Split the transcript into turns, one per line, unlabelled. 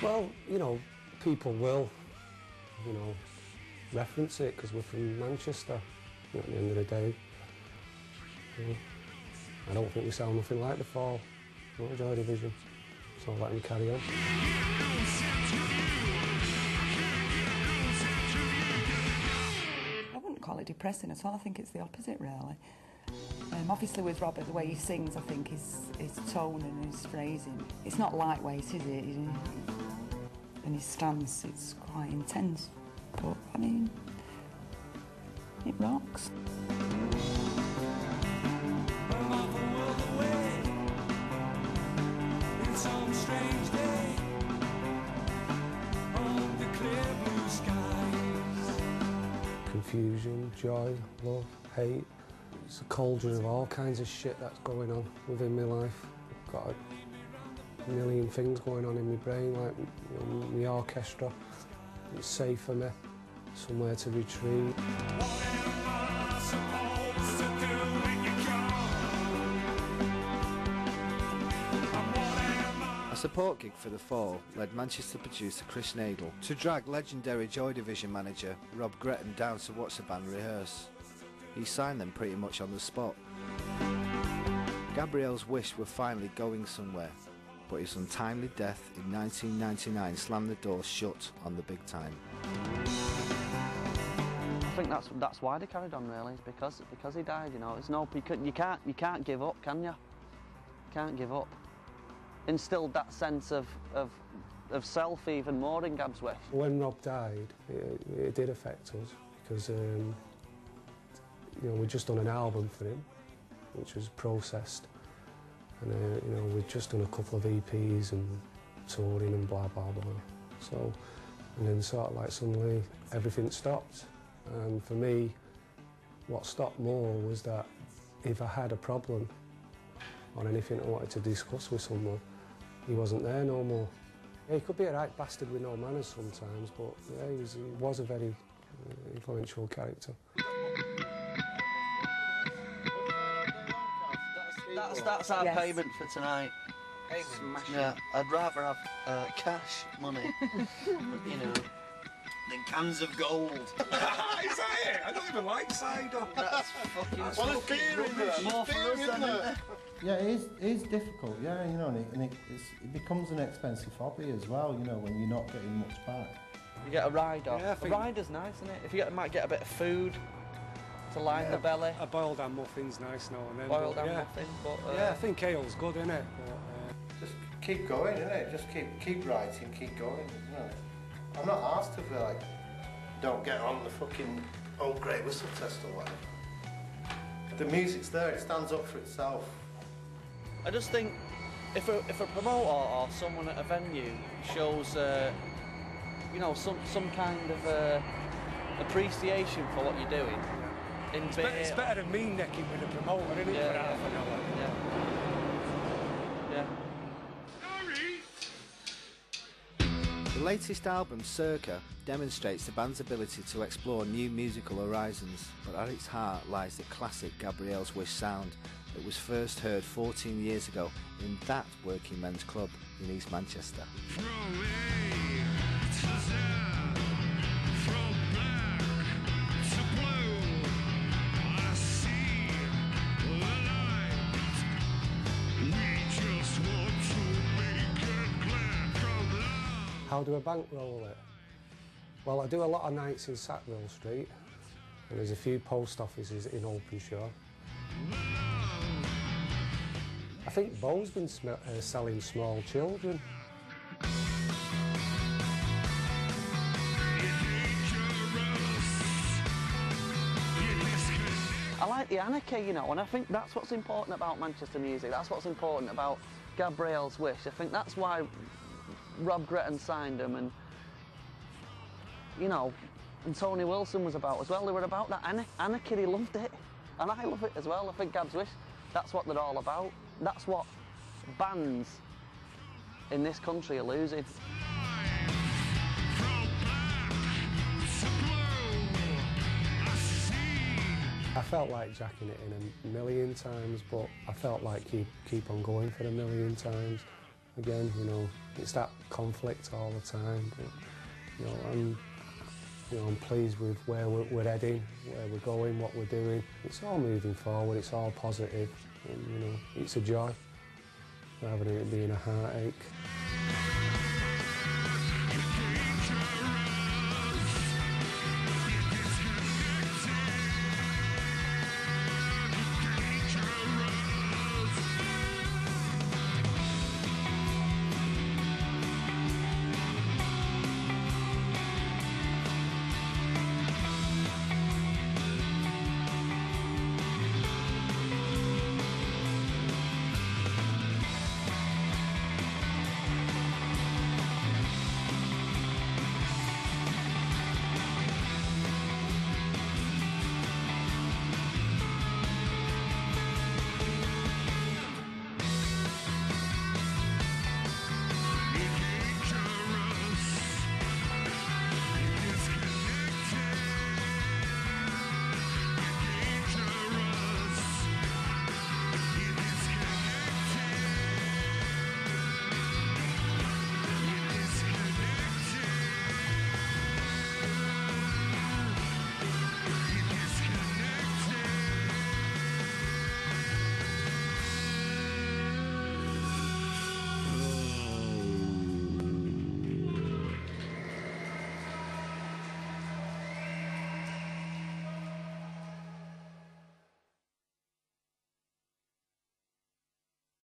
Well, you know, people will, you know, reference it because we're from Manchester, at the end of the day. You know, I don't think we sound nothing like the Fall, not Joy Division, so I'll let them carry on.
I wouldn't call it depressing at all, I think it's the opposite really. Obviously with Robert, the way he sings, I think his tone and his phrasing, it's not lightweight, is it? And his stance, it's quite intense, but I mean, it rocks.
Confusion, joy, love, hate. It's a cauldron of all kinds of shit that's going on within my life. I've got a million things going on in my brain, like my orchestra. It's safe for me, somewhere to retreat.
A support gig for the Fall led Manchester producer Chris Nadel to drag legendary Joy Division manager Rob Gretton down to watch the band rehearse. He signed them pretty much on the spot. Gabrielles Wish were finally going somewhere, but his untimely death in 1999 slammed the door shut on the big time.
I think that's why they carried on really, because he died, you know. It's no, you can't give up, can you? You can't give up. Instilled that sense of self even more in Gab's Wish.
When Rob died, it did affect us because you know, we'd just done an album for him, which was Processed, and you know, we'd just done a couple of EPs and touring and blah blah blah. So, and then sort of like suddenly everything stopped, and for me, what stopped more was that if I had a problem or anything I wanted to discuss with someone, he wasn't there no more. Yeah, he could be a right bastard with no manners sometimes, but yeah, he was a very influential character.
That's our payment for tonight. Yeah, I'd rather have cash money, you know, than cans of gold.
Is that it? I don't even like cider.
That's fucking
well, there's beer in there.
More for us than in there.
Yeah, it is difficult, yeah, you know, and it becomes an expensive hobby as well, you know, when you're not getting much back.
You get a ride off.
Yeah,
a rider's nice, isn't it? If you might get a bit of food to line the belly.
A boiled ham muffin's nice now and then.
Boiled ham muffin, but...
yeah, I think ale's good, isn't it? But,
just keep going, innit? Just keep writing, keep going, you know. I'm not asked to feel like, don't get on the fucking old grey whistle test or whatever. The music's there, it stands up for itself.
I just think if a promoter or someone at a venue shows, you know, some kind of appreciation for what you're doing.
It's better than me necking with a promoter, isn't it, for half an hour?
Yeah.
The latest album, Circa, demonstrates the band's ability to explore new musical horizons, but at its heart lies the classic Gabrielles Wish sound that was first heard 14 years ago in that working men's club in East Manchester.
How do I bankroll it? Well, I do a lot of nights in Sackville Street, and there's a few post offices in Openshaw. I think Bo's been selling small children.
I like the anarchy, you know, and I think that's what's important about Manchester music. That's what's important about Gabrielles Wish. I think that's why Rob Gretton signed them, and you know, and Tony Wilson was about as well. They were about that anarchy. They loved it, and I love it as well. I think Gab's Wish, that's what they're all about. That's what bands in this country are losing.
I felt like jacking it in a million times, but I felt like keep on going for a million times. again, you know, it's that conflict all the time. But, you know, I'm pleased with where we're heading, where we're going, what we're doing. It's all moving forward, it's all positive, and you know, it's a joy rather than it being a heartache.